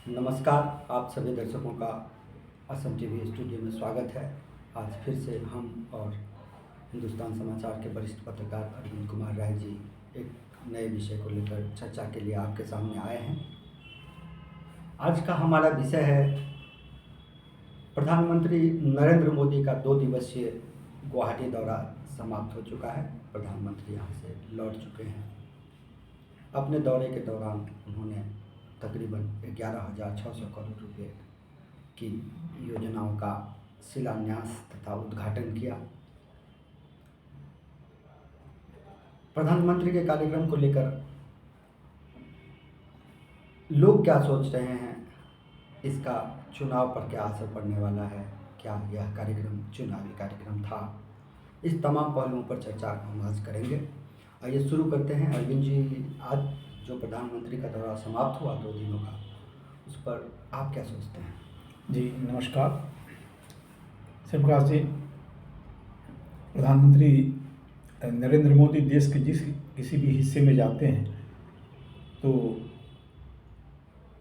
नमस्कार, आप सभी दर्शकों का असम टीवी स्टूडियो में स्वागत है। आज फिर से हम और हिंदुस्तान समाचार के वरिष्ठ पत्रकार अरविंद कुमार राय जी एक नए विषय को लेकर चर्चा के लिए आपके सामने आए हैं। आज का हमारा विषय है प्रधानमंत्री नरेंद्र मोदी का 2 दिवसीय गुवाहाटी दौरा समाप्त हो चुका है। प्रधानमंत्री यहाँ से लौट चुके हैं। अपने दौरे के दौरान उन्होंने तकरीबन 11,600 करोड़ रुपए की योजनाओं का शिलान्यास तथा उद्घाटन किया। प्रधानमंत्री के कार्यक्रम को लेकर लोग क्या सोच रहे हैं, इसका चुनाव पर क्या असर पड़ने वाला है, क्या यह कार्यक्रम चुनावी कार्यक्रम था, इस तमाम पहलुओं पर चर्चा हम आज करेंगे। आइए शुरू करते हैं। अरविंद जी, आज जो प्रधानमंत्री का दौरा समाप्त हुआ 2 दिनों का, उस पर आप क्या सोचते हैं? जी नमस्कार शिवप्रकाश जी। प्रधानमंत्री नरेंद्र मोदी देश के किसी भी हिस्से में जाते हैं तो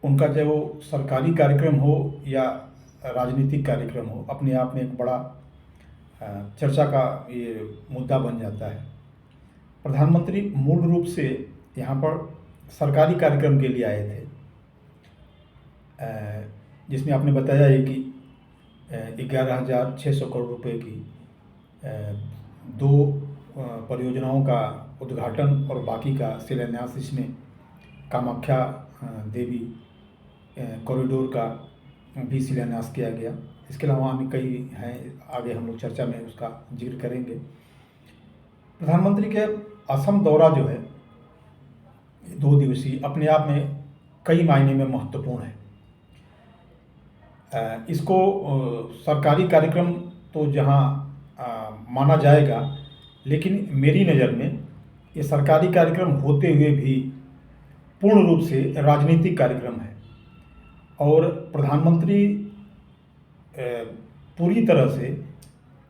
उनका चाहे वो सरकारी कार्यक्रम हो या राजनीतिक कार्यक्रम हो, अपने आप में एक बड़ा चर्चा का ये मुद्दा बन जाता है। प्रधानमंत्री मूल रूप से यहाँ पर सरकारी कार्यक्रम के लिए आए थे, जिसमें आपने बताया है कि 11,600 करोड़ रुपए की 2 परियोजनाओं का उद्घाटन और बाकी का शिलान्यास, इसमें कामाख्या देवी कॉरिडोर का भी शिलान्यास किया गया। इसके अलावा अन्य कई हैं, आगे हम लोग चर्चा में उसका जिक्र करेंगे। प्रधानमंत्री के असम दौरा जो है 2 दिवसीय, अपने आप में कई मायने में महत्वपूर्ण है। इसको सरकारी कार्यक्रम तो जहां माना जाएगा, लेकिन मेरी नज़र में ये सरकारी कार्यक्रम होते हुए भी पूर्ण रूप से राजनीतिक कार्यक्रम है। और प्रधानमंत्री पूरी तरह से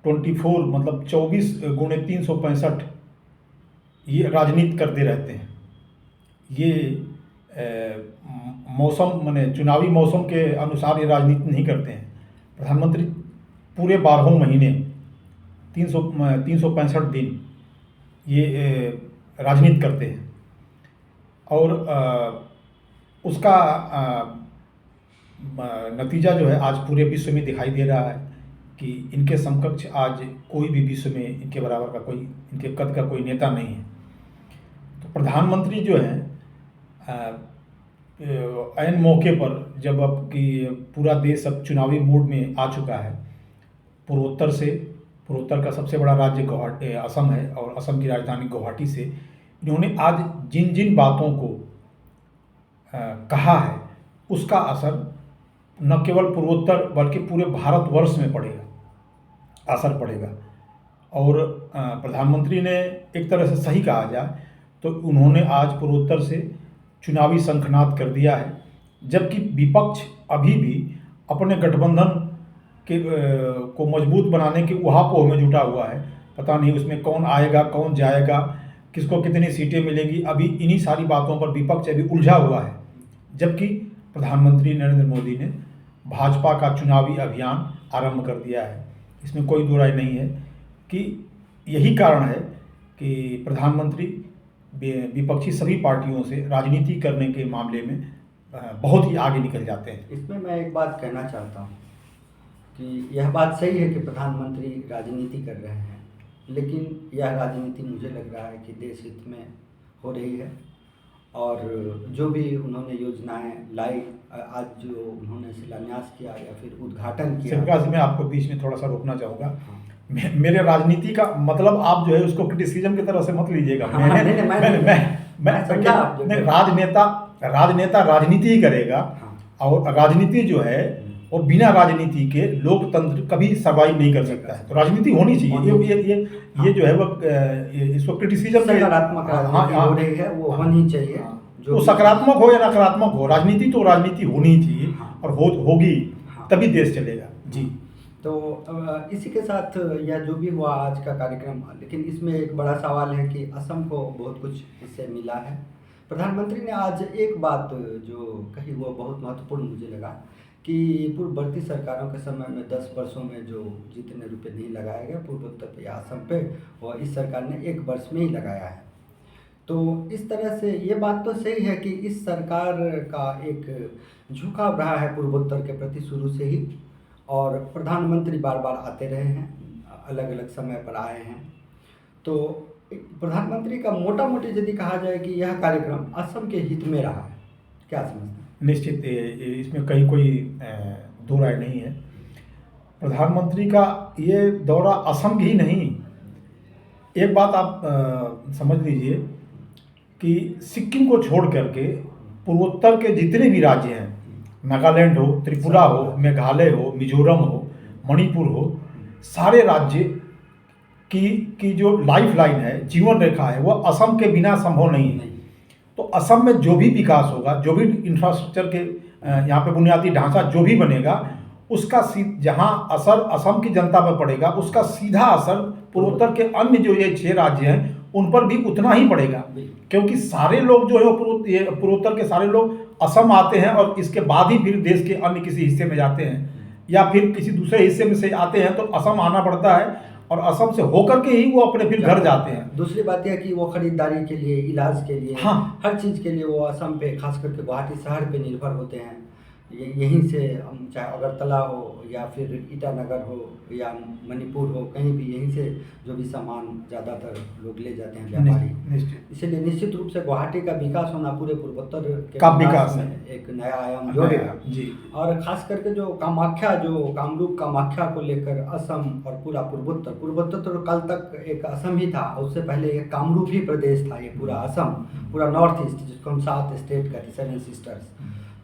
24 मतलब 24x365 ये राजनीति करते रहते हैं। ये मौसम माने चुनावी मौसम के अनुसार ये राजनीति नहीं करते हैं। प्रधानमंत्री पूरे 12 महीने 365 दिन ये राजनीति करते हैं। और उसका नतीजा जो है आज पूरे विश्व में दिखाई दे रहा है कि इनके समकक्ष आज कोई भी विश्व में इनके बराबर का कोई, इनके कद का कोई नेता नहीं है। तो प्रधानमंत्री जो है ऐन मौके पर, जब अब कि पूरा देश अब चुनावी मूड में आ चुका है, पूर्वोत्तर का सबसे बड़ा राज्य गुवाहाटी असम है और असम की राजधानी गुवाहाटी से इन्होंने आज जिन जिन बातों को कहा है, उसका असर न केवल पूर्वोत्तर बल्कि पूरे भारतवर्ष में असर पड़ेगा। और प्रधानमंत्री ने एक तरह से सही कहा जाए तो उन्होंने आज पूर्वोत्तर से चुनावी शंखनाद कर दिया है, जबकि विपक्ष अभी भी अपने गठबंधन के को मजबूत बनाने के उहापोह में जुटा हुआ है। पता नहीं उसमें कौन आएगा, कौन जाएगा, किसको कितनी सीटें मिलेंगी, अभी इन्हीं सारी बातों पर विपक्ष अभी उलझा हुआ है। जबकि प्रधानमंत्री नरेंद्र मोदी ने भाजपा का चुनावी अभियान आरंभ कर दिया है। इसमें कोई दो राय नहीं है कि यही कारण है कि प्रधानमंत्री विपक्षी सभी पार्टियों से राजनीति करने के मामले में बहुत ही आगे निकल जाते हैं। इसमें मैं एक बात कहना चाहता हूँ कि यह बात सही है कि प्रधानमंत्री राजनीति कर रहे हैं, लेकिन यह राजनीति मुझे लग रहा है कि देश हित में हो रही है। और जो भी उन्होंने योजनाएं लाई, आज जो उन्होंने शिलान्यास किया या फिर उद्घाटन किया। शिवराज, मैं आपको बीच में थोड़ा सा रोकना चाहूँगा। मेरे राजनीति का मतलब आप जो है उसको क्रिटिसिज्म की तरह से मत लीजिएगा। राजनेता राजनीति ही करेगा। और राजनीति जो है वो बिना राजनीति के लोकतंत्र कभी सर्वाइव नहीं कर सकता है। तो राजनीति होनी चाहिए। ये जो है वो इसको क्रिटिसिज्म सकारात्मक हो रही है, वो होनी चाहिए। जो सकारात्मक हो या नकारात्मक हो, राजनीति तो राजनीति होनी ही चाहिए और होगी तभी देश चलेगा। जी, तो इसी के साथ यह जो भी हुआ आज का कार्यक्रम, लेकिन इसमें एक बड़ा सवाल है कि असम को बहुत कुछ इससे मिला है। प्रधानमंत्री ने आज एक बात जो कही वो बहुत महत्वपूर्ण मुझे लगा कि पूर्ववर्ती सरकारों के समय में 10 वर्षों में जो जितने रुपए नहीं लगाए गए पूर्वोत्तर पे या असम पे, वो इस सरकार ने 1 वर्ष में ही लगाया है। तो इस तरह से ये बात तो सही है कि इस सरकार का एक झुकाव रहा है पूर्वोत्तर के प्रति शुरू से ही, और प्रधानमंत्री बार बार आते रहे हैं, अलग अलग समय पर आए हैं। तो प्रधानमंत्री का मोटा मोटी यदि कहा जाए कि यह कार्यक्रम असम के हित में रहा है, क्या समझते हैं? निश्चित इसमें कहीं कोई दो राय नहीं है। प्रधानमंत्री का ये दौरा असम ही नहीं, एक बात आप समझ लीजिए कि सिक्किम को छोड़ करके पूर्वोत्तर के जितने भी राज्य हैं, नागालैंड हो, त्रिपुरा हो, मेघालय हो, मिजोरम हो, मणिपुर हो, सारे राज्य की जो लाइफ लाइन है, जीवन रेखा है, वो असम के बिना संभव नहीं है। तो असम में जो भी विकास होगा, जो भी इंफ्रास्ट्रक्चर के यहाँ पे बुनियादी ढांचा जो भी बनेगा, उसका जहाँ असर असम की जनता पर पड़ेगा, उसका सीधा असर पूर्वोत्तर के अन्य जो ये 6 राज्य हैं उन पर भी उतना ही पड़ेगा। क्योंकि सारे लोग जो है पूर्वोत्तर के सारे लोग असम आते हैं और इसके बाद ही फिर देश के अन्य किसी हिस्से में जाते हैं या फिर किसी दूसरे हिस्से में से आते हैं, तो असम आना पड़ता है और असम से होकर के ही वो अपने फिर घर जाते हैं। दूसरी बात यह कि वो खरीदारी के लिए, इलाज के लिए, हाँ, हर चीज़ के लिए वो असम पे, खास करके गुवाहाटी शहर पे निर्भर होते हैं। यहीं से हम चाहे अगरतला हो या फिर ईटानगर हो या मणिपुर हो, कहीं भी यहीं से जो भी सामान ज़्यादातर लोग ले जाते हैं व्यापारी। इसलिए निश्चित रूप से गुवाहाटी का विकास होना पूरे पूर्वोत्तर के विकास में एक नया आयाम जोड़ेगा जी। और खास करके जो कामाख्या, जो कामरूप कामाख्या को लेकर असम और पूरा पूर्वोत्तर तो कल तक एक असम ही था, उससे पहले एक कामरूप ही प्रदेश था। ये पूरा असम, पूरा नॉर्थ ईस्ट, जिसको हम 7 स्टेट कहते हैं, 7 सिस्टर्स।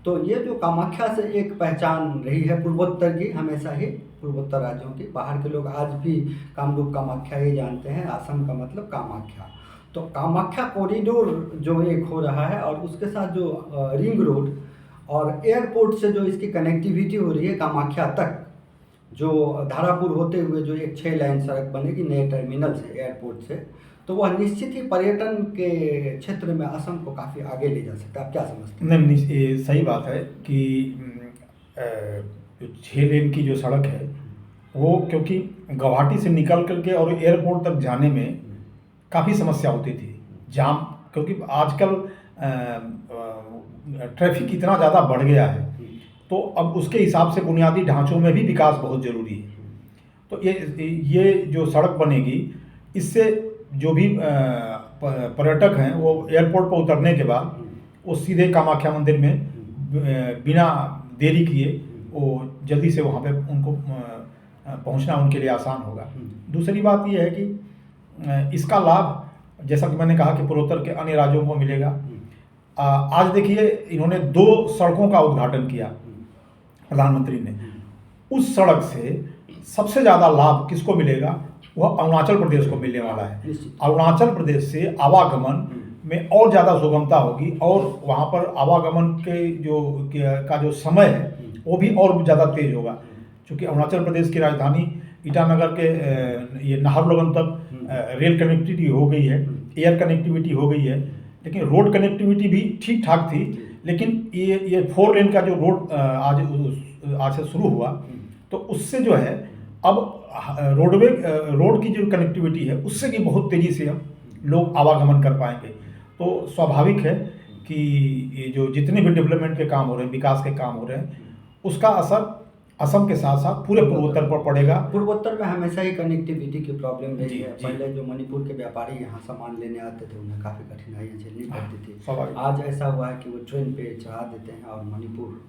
तो ये जो कामाख्या से एक पहचान रही है पूर्वोत्तर की, हमेशा ही पूर्वोत्तर राज्यों की। बाहर के लोग आज भी कामरूप कामाख्या ही जानते हैं, असम का मतलब कामाख्या। तो कामाख्या कॉरिडोर जो एक हो रहा है, और उसके साथ जो रिंग रोड और एयरपोर्ट से जो इसकी कनेक्टिविटी हो रही है कामाख्या तक, जो धारापुर होते हुए जो एक 6 लाइन सड़क बनेगी नए टर्मिनल से, एयरपोर्ट से, तो वह निश्चित ही पर्यटन के क्षेत्र में असम को काफ़ी आगे ले जा सकता है। आप क्या समझते हैं? नहीं, ये सही बात है कि जो 6 लेन की जो सड़क है वो, क्योंकि गुवाहाटी से निकल करके और एयरपोर्ट तक जाने में काफ़ी समस्या होती थी, जाम, क्योंकि आजकल ट्रैफिक इतना ज़्यादा बढ़ गया है, तो अब उसके हिसाब से बुनियादी ढांचों में भी विकास बहुत ज़रूरी है। तो ये जो सड़क बनेगी, इससे जो भी पर्यटक हैं वो एयरपोर्ट पर उतरने के बाद वो सीधे कामाख्या मंदिर में बिना देरी किए वो जल्दी से वहाँ पे उनको पहुँचना उनके लिए आसान होगा। दूसरी बात ये है कि इसका लाभ, जैसा कि मैंने कहा कि पूर्वोत्तर के अन्य राज्यों को मिलेगा। आज देखिए, इन्होंने 2 सड़कों का उद्घाटन किया प्रधानमंत्री ने। उस सड़क से सबसे ज़्यादा लाभ किसको मिलेगा? वह अरुणाचल प्रदेश को मिलने वाला है। अरुणाचल प्रदेश से आवागमन में और ज़्यादा सुगमता होगी और वहाँ पर आवागमन का जो समय है वो भी और ज़्यादा तेज होगा, क्योंकि अरुणाचल प्रदेश की राजधानी ईटानगर के ये नाहरलगुन तक रेल कनेक्टिविटी हो गई है, एयर कनेक्टिविटी हो गई है, लेकिन रोड कनेक्टिविटी भी ठीक ठाक थी। लेकिन ये 4 लेन का जो रोड आज से शुरू हुआ, तो उससे जो है अब रोड की जो कनेक्टिविटी है उससे भी बहुत तेज़ी से हम लोग आवागमन कर पाएंगे। तो स्वाभाविक है कि ये जो जितने भी डेवलपमेंट के काम हो रहे हैं, विकास के काम हो रहे हैं, उसका असर असम के साथ साथ पूरे पूर्वोत्तर पर पड़ेगा। पूर्वोत्तर में हमेशा ही कनेक्टिविटी की प्रॉब्लम रही है। पहले जो मणिपुर के व्यापारी यहाँ सामान लेने आते थे, उन्हें काफ़ी कठिनाइयाँ झेलनी पड़ती थी। आज ऐसा हुआ है कि वो ट्रेन पे चढ़ा देते हैं और मणिपुर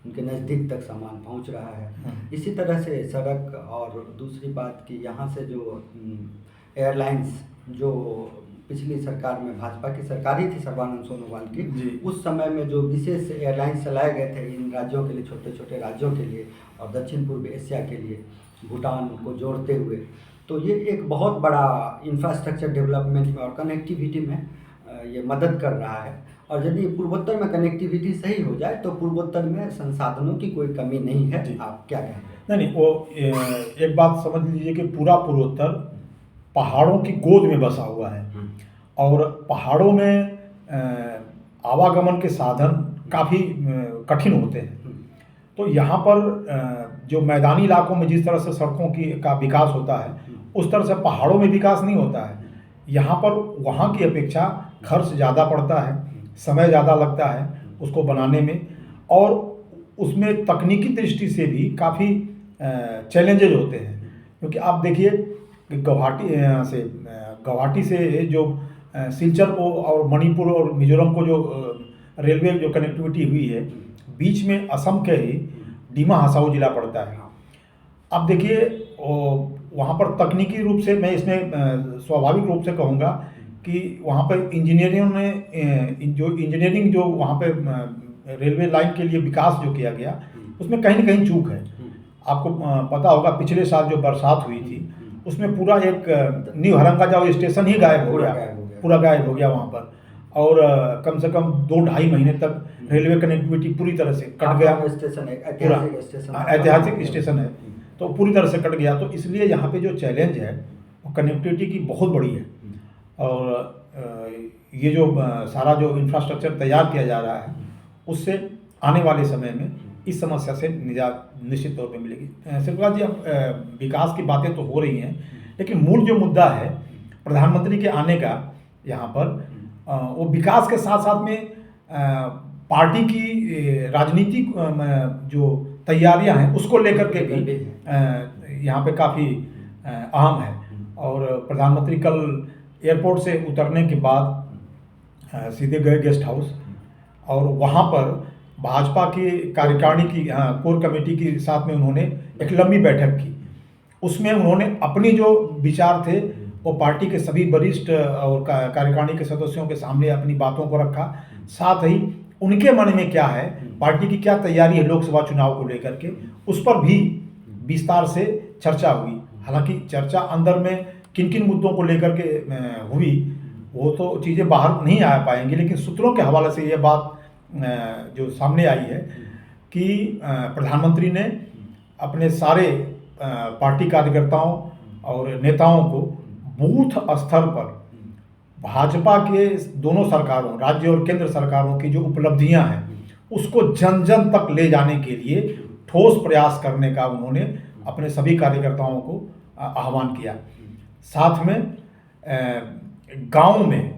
उनके नज़दीक तक सामान पहुंच रहा है। इसी तरह से सड़क, और दूसरी बात कि यहाँ से जो एयरलाइंस, जो पिछली सरकार में भाजपा की सरकार ही थी सर्बानंद सोनोवाल की, उस समय में जो विशेष एयरलाइंस चलाए गए थे इन राज्यों के लिए, छोटे छोटे राज्यों के लिए और दक्षिण पूर्व एशिया के लिए, भूटान को जोड़ते हुए, तो ये एक बहुत बड़ा इंफ्रास्ट्रक्चर डेवलपमेंट में और कनेक्टिविटी में ये मदद कर रहा है। और यदि पूर्वोत्तर में कनेक्टिविटी सही हो जाए तो पूर्वोत्तर में संसाधनों की कोई कमी नहीं है। आप क्या कहेंगे? नहीं, वो एक बात समझ लीजिए कि पूरा पूर्वोत्तर पहाड़ों की गोद में बसा हुआ है और पहाड़ों में आवागमन के साधन काफ़ी कठिन होते हैं। तो यहाँ पर जो मैदानी इलाकों में जिस तरह से सड़कों का विकास होता है, उस तरह से पहाड़ों में विकास नहीं होता है। यहाँ पर वहाँ की अपेक्षा खर्च ज़्यादा पड़ता है, समय ज़्यादा लगता है उसको बनाने में, और उसमें तकनीकी दृष्टि से भी काफ़ी चैलेंजेज होते हैं। क्योंकि आप देखिए कि गुवाहाटी से जो सिलचर को और मणिपुर और मिजोरम को जो रेलवे जो कनेक्टिविटी हुई है, बीच में असम के ही डिमा हसाऊ जिला पड़ता है। अब देखिए वहाँ पर तकनीकी रूप से मैं इसमें स्वाभाविक रूप से कहूँगा कि वहाँ पर इंजीनियरिंग जो वहाँ पे रेलवे लाइन के लिए विकास जो किया गया, उसमें कहीं न कहीं चूक है। आपको पता होगा पिछले साल जो बरसात हुई थी, उसमें पूरा एक न्यू हरंगाजाव स्टेशन ही गायब हो गया, पूरा गायब हो गया वहाँ पर। और कम से कम 2-2.5 महीने तक रेलवे कनेक्टिविटी पूरी तरह से कट गया। स्टेशन है, ऐतिहासिक स्टेशन है, तो पूरी तरह से कट गया। तो इसलिए यहाँ पे जो चैलेंज है वो कनेक्टिविटी की बहुत बड़ी है। और ये जो सारा जो इंफ्रास्ट्रक्चर तैयार किया जा रहा है, उससे आने वाले समय में इस समस्या से निजात निश्चित तौर पे मिलेगी। शिवराज जी, अब विकास की बातें तो हो रही हैं, लेकिन मूल जो मुद्दा है प्रधानमंत्री के आने का यहाँ पर, वो विकास के साथ साथ में पार्टी की राजनीतिक जो तैयारियां हैं उसको लेकर के भी यहाँ पे काफ़ी अहम है। और प्रधानमंत्री कल एयरपोर्ट से उतरने के बाद सीधे गए गेस्ट हाउस, और वहाँ पर भाजपा की कार्यकारिणी की कोर कमेटी के साथ में उन्होंने एक लंबी बैठक की। उसमें उन्होंने अपनी जो विचार थे वो पार्टी के सभी वरिष्ठ और कार्यकारिणी के सदस्यों के सामने अपनी बातों को रखा। साथ ही उनके मन में क्या है, पार्टी की क्या तैयारी है लोकसभा चुनाव को लेकर के, उस पर भी विस्तार से चर्चा हुई। हालांकि चर्चा अंदर में किन किन मुद्दों को लेकर के हुई वो तो चीज़ें बाहर नहीं आ पाएंगी, लेकिन सूत्रों के हवाले से ये बात जो सामने आई है कि प्रधानमंत्री ने अपने सारे पार्टी कार्यकर्ताओं और नेताओं को बूथ स्तर पर भाजपा के दोनों सरकारों, राज्य और केंद्र सरकारों की जो उपलब्धियां हैं उसको जन जन तक ले जाने के लिए ठोस प्रयास करने का उन्होंने अपने सभी कार्यकर्ताओं को आह्वान किया। साथ में गांव में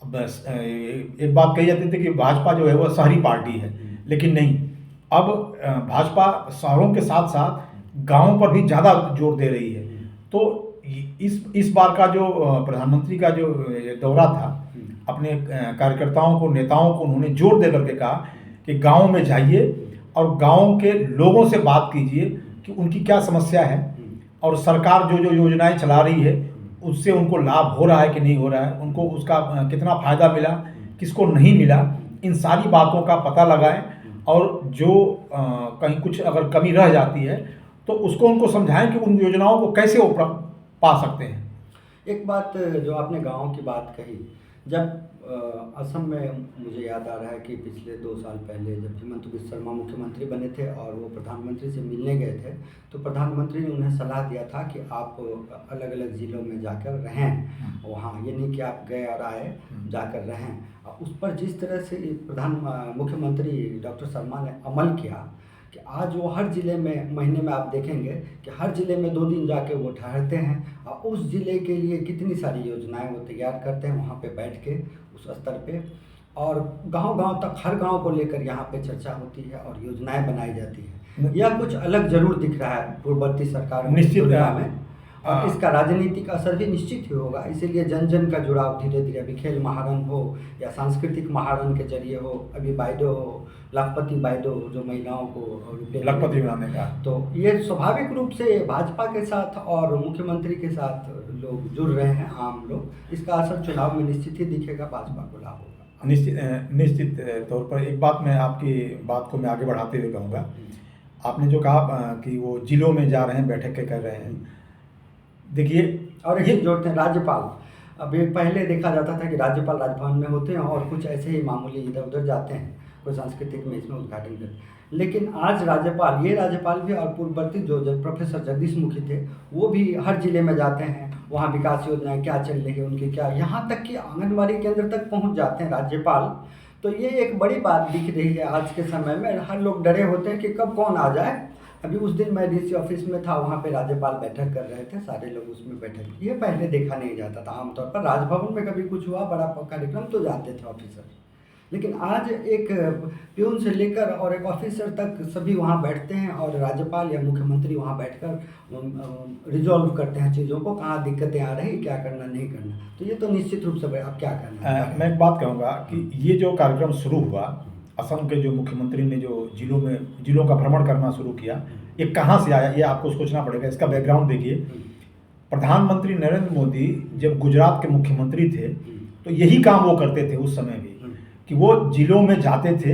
बस एक बात कही जाती थी कि भाजपा जो है वह शहरी पार्टी है, लेकिन नहीं, अब भाजपा शहरों के साथ साथ गांवों पर भी ज़्यादा जोर दे रही है। तो इस बार का जो प्रधानमंत्री का जो दौरा था, अपने कार्यकर्ताओं को, नेताओं को उन्होंने जोर दे करके कहा कि गांव में जाइए और गांव के लोगों से बात कीजिए कि उनकी क्या समस्या है और सरकार जो जो योजनाएं चला रही है उससे उनको लाभ हो रहा है कि नहीं हो रहा है, उनको उसका कितना फ़ायदा मिला, किसको नहीं मिला, इन सारी बातों का पता लगाएं। और जो कहीं कुछ अगर कमी रह जाती है तो उसको उनको समझाएं कि उन योजनाओं को कैसे वो पा सकते हैं। एक बात जो आपने गाँव की बात कही, जब असम में मुझे याद आ रहा है कि पिछले 2 साल पहले जब हिमंत बिस्वा शर्मा मुख्यमंत्री बने थे और वो प्रधानमंत्री से मिलने गए थे, तो प्रधानमंत्री ने उन्हें सलाह दिया था कि आप अलग अलग ज़िलों में जाकर रहें, वहाँ ये नहीं कि आप गए और आए, जाकर रहें। उस पर जिस तरह से मुख्यमंत्री डॉक्टर शर्मा ने अमल किया कि आज वो हर ज़िले में, महीने में आप देखेंगे कि हर ज़िले में 2 दिन जाके वो ठहरते हैं और उस ज़िले के लिए कितनी सारी योजनाएं वो तैयार करते हैं वहाँ पे बैठ के उस स्तर पे, और गांव-गांव तक, हर गांव को लेकर यहाँ पे चर्चा होती है और योजनाएं बनाई जाती है। यह कुछ अलग जरूर दिख रहा है पूर्ववर्ती सरकारों की तुलना में, और इसका राजनीतिक असर भी निश्चित ही होगा। इसीलिए जन जन का जुड़ाव धीरे धीरे, अभी खेल महारन हो या सांस्कृतिक महारन के जरिए हो, अभी बाइडो हो, लखपति बाइडो जो महिलाओं को लखपति बनाने का, तो ये स्वाभाविक रूप से भाजपा के साथ और मुख्यमंत्री के साथ लोग जुड़ रहे हैं, आम लोग। इसका असर चुनाव में निश्चित ही दिखेगा, भाजपा को लाभ होगा। निश्चित तौर पर। एक बात मैं आपकी बात को मैं आगे बढ़ाते हुए कहूँगा, आपने जो कहा कि वो जिलों में जा रहे हैं, बैठकें कर रहे हैं, देखिए, और ये जोड़ते हैं राज्यपाल। अभी पहले देखा जाता था कि राज्यपाल राजभवन में होते हैं और कुछ ऐसे ही मामूली इधर उधर जाते हैं, कोई सांस्कृतिक में इसमें उद्घाटन करते हैं, लेकिन आज राज्यपाल भी और पूर्ववर्ती जो प्रोफेसर जगदीश मुखी थे वो भी हर जिले में जाते हैं, वहाँ विकास योजनाएं क्या चल रही है उनकी क्या, यहाँ तक कि आंगनबाड़ी केंद्र तक पहुँच जाते हैं राज्यपाल। तो ये एक बड़ी बात दिख रही है आज के समय में। हर लोग डरे होते हैं कि कब कौन आ जाए। अभी उस दिन मैं डीसी ऑफिस में था, वहाँ पे राज्यपाल बैठक कर रहे थे, सारे लोग उसमें बैठक किए। पहले देखा नहीं जाता था, आमतौर पर राजभवन में कभी कुछ हुआ बड़ा कार्यक्रम तो जाते थे ऑफिसर, लेकिन आज एक प्यून से लेकर और एक ऑफिसर तक सभी वहाँ बैठते हैं और राज्यपाल या मुख्यमंत्री वहाँ बैठकर रिजॉल्व करते हैं चीज़ों को, कहाँ दिक्कतें आ रही, क्या करना नहीं करना। तो ये तो निश्चित रूप से आप क्या करना है। मैं एक बात कहूँगा कि ये जो कार्यक्रम शुरू हुआ, असम के जो मुख्यमंत्री ने जो जिलों का भ्रमण करना शुरू किया, ये कहाँ से आया, ये आपको सोचना पड़ेगा। इसका बैकग्राउंड देखिए। प्रधानमंत्री नरेंद्र मोदी जब गुजरात के मुख्यमंत्री थे तो यही काम वो करते थे उस समय भी, कि वो जिलों में जाते थे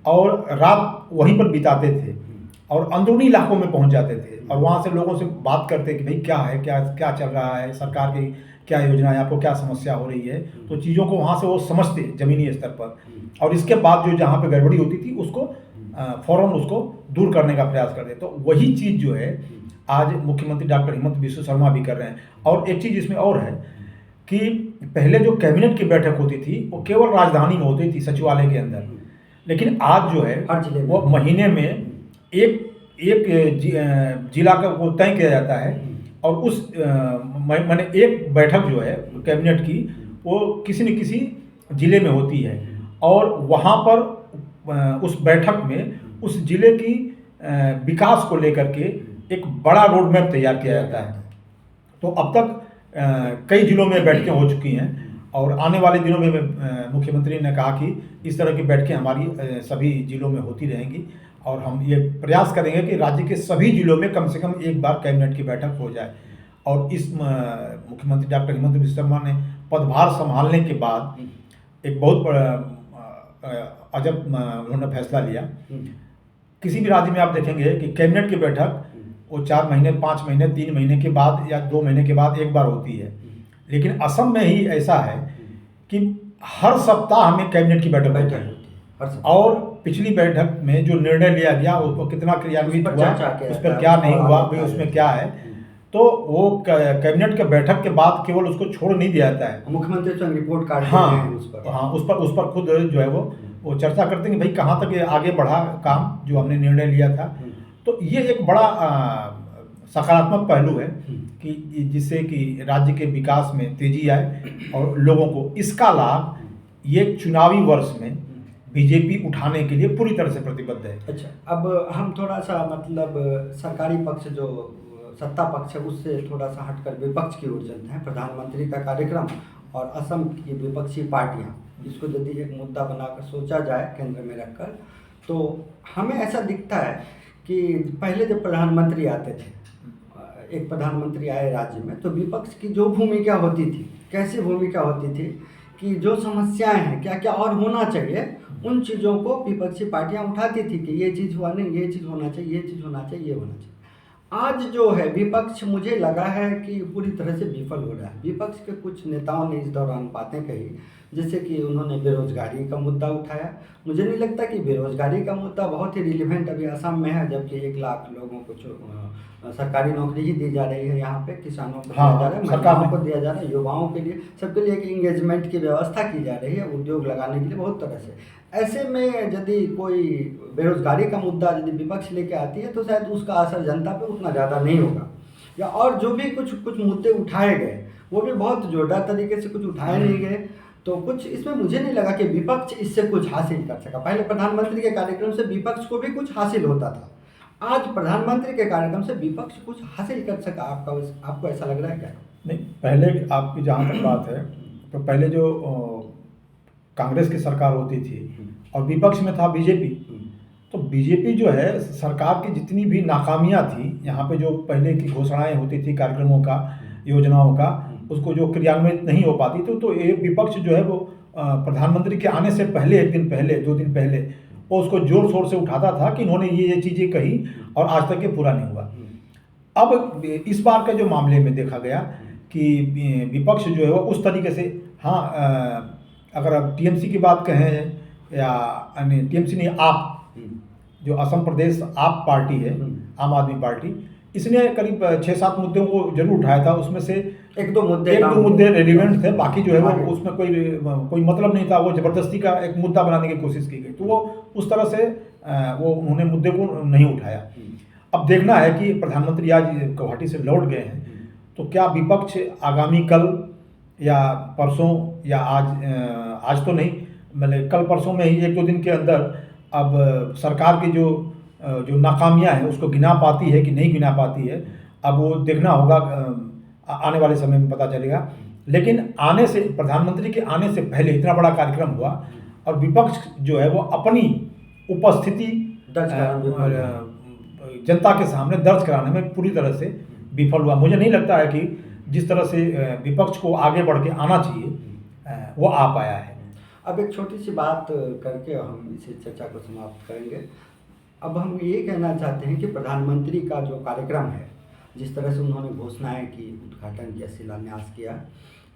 और रात वहीं पर बिताते थे और अंदरूनी इलाकों में पहुंच जाते थे और वहाँ से लोगों से बात करते कि भाई क्या है, क्या चल रहा है, सरकार की क्या योजना है, आपको क्या समस्या हो रही है। तो चीज़ों को वहाँ से वो समझते ज़मीनी स्तर पर, और इसके बाद जो जहाँ पे गड़बड़ी होती थी उसको फ़ौरन उसको दूर करने का प्रयास करते। तो वही चीज़ जो है आज मुख्यमंत्री डॉक्टर हिमंत बिस्वा शर्मा भी कर रहे हैं। और एक चीज़ इसमें और है कि पहले जो कैबिनेट की बैठक होती थी वो केवल राजधानी में होती थी, सचिवालय के अंदर, लेकिन आज जो है वो महीने में एक जिला का वो तय किया जाता है और उस मैंने एक बैठक जो है कैबिनेट की वो किसी न किसी ज़िले में होती है और वहाँ पर उस बैठक में उस ज़िले की विकास को लेकर के एक बड़ा रोड मैप तैयार किया जाता है। तो अब तक कई जिलों में बैठकें हो चुकी हैं और आने वाले दिनों में मुख्यमंत्री ने कहा कि इस तरह की बैठकें हमारी सभी जिलों में होती रहेंगी और हम ये प्रयास करेंगे कि राज्य के सभी जिलों में कम से कम एक बार कैबिनेट की बैठक हो जाए। और इस मुख्यमंत्री डॉक्टर हिमंत बिस्वा शर्मा ने पदभार संभालने के बाद एक बहुत अजब उन्होंने फैसला लिया। किसी भी राज्य में आप देखेंगे कि कैबिनेट की बैठक वो 4 महीने, 5 महीने, 3 महीने के बाद या 2 महीने के बाद एक बार होती है, लेकिन असम में ही ऐसा है कि हर सप्ताह में कैबिनेट की बैठक होती है और पिछली बैठक में जो निर्णय लिया गया उसको कितना क्रियान्वित हुआ, उस पर क्या नहीं हुआ, भाई उसमें क्या है, तो वो कैबिनेट के बैठक के बाद केवल उसको छोड़ नहीं दिया जाता है, मुख्यमंत्री स्वयं रिपोर्ट कार्ड उस पर खुद जो है वो चर्चा करते हैं कि भाई कहाँ तक ये आगे बढ़ा काम जो हमने निर्णय लिया था। तो ये एक बड़ा सकारात्मक पहलू है कि जिससे कि राज्य के विकास में तेजी आए और लोगों को इसका लाभ ये चुनावी वर्ष में बीजेपी उठाने के लिए पूरी तरह से प्रतिबद्ध है। अच्छा, अब हम थोड़ा सा मतलब सरकारी पक्ष जो सत्ता पक्ष है उससे थोड़ा सा हटकर विपक्ष की ओर चलते हैं। प्रधानमंत्री का कार्यक्रम और असम की विपक्षी पार्टियां, इसको यदि एक मुद्दा बनाकर सोचा जाए केंद्र में रखकर, तो हमें ऐसा दिखता है कि पहले जब प्रधानमंत्री आते थे, एक प्रधानमंत्री आए राज्य में, तो विपक्ष की जो भूमिका होती थी, कैसी भूमिका होती थी कि जो समस्याएं हैं, क्या क्या और होना चाहिए, उन चीज़ों को विपक्षी पार्टियां उठाती थी कि ये चीज़ हुआ नहीं, ये चीज़ होना चाहिए, ये चीज़ होना चाहिए, ये होना चाहिए। आज जो है विपक्ष, मुझे लगा है कि पूरी तरह से विफल हो रहा है। विपक्ष के कुछ नेताओं ने इस दौरान बातें कही, जैसे कि उन्होंने बेरोजगारी का मुद्दा उठाया। मुझे नहीं लगता कि बेरोजगारी का मुद्दा बहुत ही रिलेवेंट अभी असम में है, जबकि 1 लाख लोगों को सरकारी नौकरी ही दी जा रही है। यहाँ पे किसानों को दिया जा रहा है, महिलाओं को दिया जा रहा है, युवाओं के लिए, सबके लिए एक इंगेजमेंट की व्यवस्था की जा रही है, उद्योग लगाने के लिए बहुत तरह से। ऐसे में यदि कोई बेरोजगारी का मुद्दा यदि विपक्ष लेके आती है तो शायद उसका असर जनता पे उतना ज़्यादा नहीं होगा, या और जो भी कुछ मुद्दे उठाए गए वो भी बहुत जोरदार तरीके से कुछ उठाए नहीं गए। तो कुछ इसमें मुझे नहीं लगा कि विपक्ष इससे कुछ हासिल कर सका। पहले प्रधानमंत्री के कार्यक्रम से विपक्ष को भी कुछ हासिल होता था, आज प्रधानमंत्री के कार्यक्रम से विपक्ष कुछ हासिल कर सका। आपको ऐसा लग रहा है क्या? नहीं, पहले आपकी जहाँ तक बात है तो पहले जो कांग्रेस की सरकार होती थी और विपक्ष में था बीजेपी, तो बीजेपी जो है सरकार की जितनी भी नाकामियां थी, यहाँ पे जो पहले की घोषणाएं होती थी कार्यक्रमों का, योजनाओं का, उसको जो क्रियान्वित नहीं हो पाती तो ये विपक्ष जो है वो प्रधानमंत्री के आने से पहले 1 दिन पहले, 2 दिन पहले वो उसको जोर शोर से उठाता था कि इन्होंने ये चीज़ें कही और आज तक ये पूरा नहीं हुआ। अब इस बार का जो मामले में देखा गया कि विपक्ष जो है वो उस तरीके से, हाँ, अगर आप टीएमसी की बात कहें या टीएमसी नहीं, आप जो असम प्रदेश आप पार्टी है, आम आदमी पार्टी, इसने करीब 6-7 मुद्दों को जरूर उठाया था। उसमें से एक दो मुद्दे एक दो मुद्दे रेलिवेंट थे, बाकी जो है आगे। वो उसमें कोई मतलब नहीं था, वो ज़बरदस्ती का एक मुद्दा बनाने की कोशिश की गई, तो वो उस तरह से वो उन्होंने मुद्दे को नहीं उठाया। अब देखना है कि प्रधानमंत्री आज गुवाहाटी से लौट गए हैं, तो क्या विपक्ष आगामी कल या परसों या आज तो नहीं, मतलब कल परसों में ही एक दो दिन के अंदर अब सरकार की जो नाकामियाँ हैं उसको गिना पाती है कि नहीं गिना पाती है, अब वो देखना होगा, आने वाले समय में पता चलेगा। लेकिन आने से, प्रधानमंत्री के आने से पहले इतना बड़ा कार्यक्रम हुआ और विपक्ष जो है वो अपनी उपस्थिति दर्ज कराने जनता के सामने दर्ज कराने में पूरी तरह से विफल हुआ। मुझे नहीं लगता है कि जिस तरह से विपक्ष को आगे बढ़ के आना चाहिए वो आ पाया है। अब एक छोटी सी बात करके हम इसे चर्चा को समाप्त करेंगे। अब हम ये कहना चाहते हैं कि प्रधानमंत्री का जो कार्यक्रम है, जिस तरह से उन्होंने घोषणाएं की, उद्घाटन किया, शिलान्यास किया,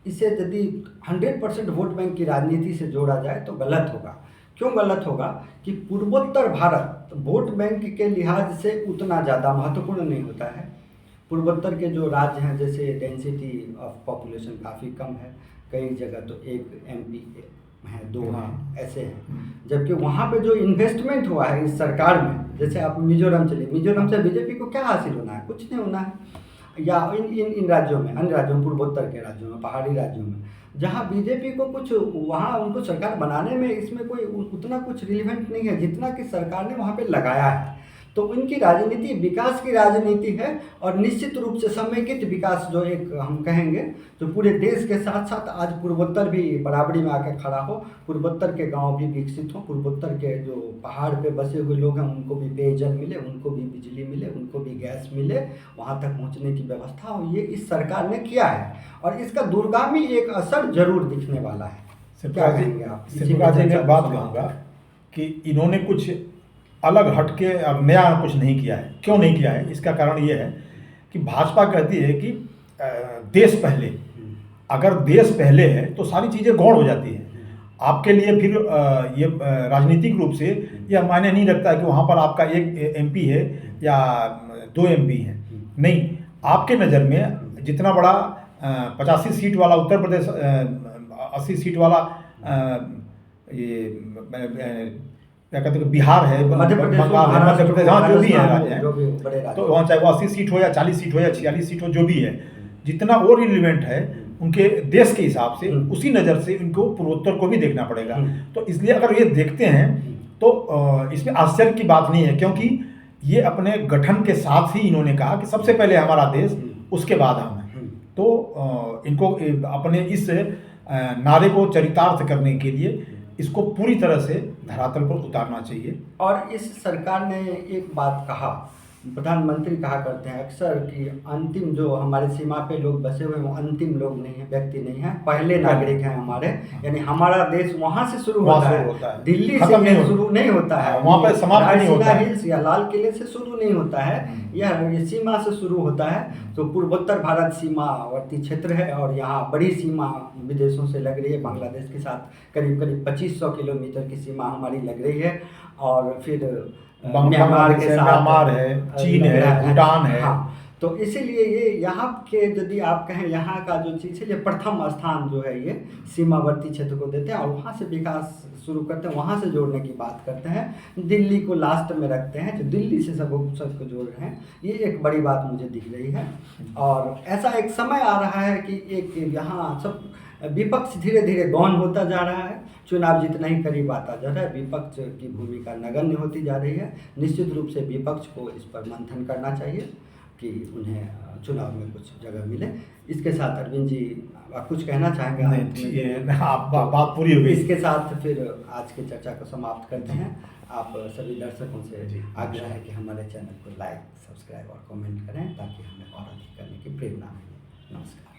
इसे यदि 100% वोट बैंक की राजनीति से जोड़ा जाए तो गलत होगा। क्यों गलत होगा कि पूर्वोत्तर भारत वोट बैंक के लिहाज से उतना ज़्यादा महत्वपूर्ण नहीं होता है। पूर्वोत्तर के जो राज्य हैं, जैसे डेंसिटी ऑफ पॉपुलेशन काफ़ी कम है, कई जगह तो एक MP हैं, 2 हैं, ऐसे हैं। जबकि वहाँ पे जो इन्वेस्टमेंट हुआ है इस सरकार में, जैसे आप मिजोरम चलिए, मिजोरम से बीजेपी को क्या हासिल होना है? कुछ नहीं होना है। या इन राज्यों में, अन्य राज्यों में, पूर्वोत्तर के राज्यों में, पहाड़ी राज्यों में, जहाँ बीजेपी को कुछ, वहाँ उनको सरकार बनाने में इसमें कोई उतना कुछ रिलेवेंट नहीं है जितना कि सरकार ने वहाँ पे लगाया है। तो उनकी राजनीति विकास की राजनीति है, और निश्चित रूप से समेकित विकास जो एक हम कहेंगे, जो पूरे देश के साथ साथ आज पूर्वोत्तर भी बराबरी में आकर खड़ा हो, पूर्वोत्तर के गांव भी विकसित हो, पूर्वोत्तर के जो पहाड़ पे बसे हुए लोग हैं उनको भी पेयजल मिले, उनको भी बिजली मिले, उनको भी गैस मिले, वहाँ तक पहुँचने की व्यवस्था हो, ये इस सरकार ने किया है और इसका दूरगामी एक असर जरूर दिखने वाला है। क्या कहेंगे आप? शिवराज जी, मैं बात कहूँगा कि इन्होंने कुछ अलग हटके और नया कुछ नहीं किया है। क्यों नहीं किया है? इसका कारण ये है कि भाजपा कहती है कि देश पहले, अगर देश पहले है तो सारी चीज़ें गौण हो जाती हैं आपके लिए। फिर ये राजनीतिक रूप से यह मायने नहीं रखता है कि वहाँ पर आपका एक MP है या 2 MP हैं। नहीं, आपके नज़र में जितना बड़ा 85 सीट वाला उत्तर प्रदेश, 80 सीट वाला ये क्या कहते हैं बिहार है, मध्य प्रदेश, हाँ जो भी है राज्य है, जो भी बड़े राज्य, तो वहाँ चाहे वो 80 सीट हो या 40 सीट हो या 46 सीट हो, जो भी है, जितना वो रिलेवेंट है उनके देश के हिसाब से, उसी नज़र से उनको पूर्वोत्तर को भी देखना पड़ेगा। तो इसलिए अगर ये देखते हैं तो इसमें आश्चर्य की बात नहीं है, क्योंकि ये अपने गठन के साथ ही इन्होंने कहा कि सबसे पहले हमारा देश, उसके बाद हम हैं। तो इनको अपने इस नारे को चरितार्थ करने के लिए इसको पूरी तरह से धरातल पर उतारना चाहिए। और इस सरकार ने एक बात कहा, प्रधानमंत्री कहा करते हैं अक्सर कि अंतिम जो हमारे सीमा पे लोग बसे हुए हैं वो अंतिम लोग नहीं है, व्यक्ति नहीं है, पहले नागरिक हैं हमारे। यानी हमारा देश वहाँ से शुरू होता है, दिल्ली से शुरू नहीं होता है, वहाँ पे समाप्त नहीं होता है, हिल्स या लाल किले से शुरू नहीं होता है, यह सीमा से शुरू होता है। तो पूर्वोत्तर भारत सीमावर्ती क्षेत्र है और यहाँ बड़ी सीमा विदेशों से लग रही है। बांग्लादेश के साथ करीब करीब 2500 किलोमीटर की सीमा हमारी लग रही है, और फिर म्यांमार के साथ, म्यांमार है, चीन है, भूटान है। हाँ, तो इसीलिए ये यहाँ के, यदि आप कहें यहाँ का जो चीज़ है, ये प्रथम स्थान जो है ये सीमावर्ती क्षेत्र को देते हैं और वहाँ से विकास शुरू करते हैं, वहाँ से जोड़ने की बात करते हैं। दिल्ली को लास्ट में रखते हैं, जो दिल्ली से सबको जोड़ रहे हैं, ये एक बड़ी बात मुझे दिख रही है। और ऐसा एक समय आ रहा है कि एक यहाँ सब विपक्ष धीरे धीरे गौण होता जा रहा है, चुनाव जितना ही करीब आता जा रहा है विपक्ष की भूमिका नगण्य होती जा रही है। निश्चित रूप से विपक्ष को इस पर मंथन करना चाहिए कि उन्हें चुनाव में कुछ जगह मिले। इसके साथ अरविंद जी आप कुछ कहना चाहेंगे? नहीं, आप बात पूरी हो गई। इसके साथ फिर आज की चर्चा को समाप्त करते हैं। आप सभी दर्शकों से आग्रह है कि हमारे चैनल को लाइक, सब्सक्राइब और कमेंट करें ताकि हमें और अधिक करने की प्रेरणा मिले। नमस्कार।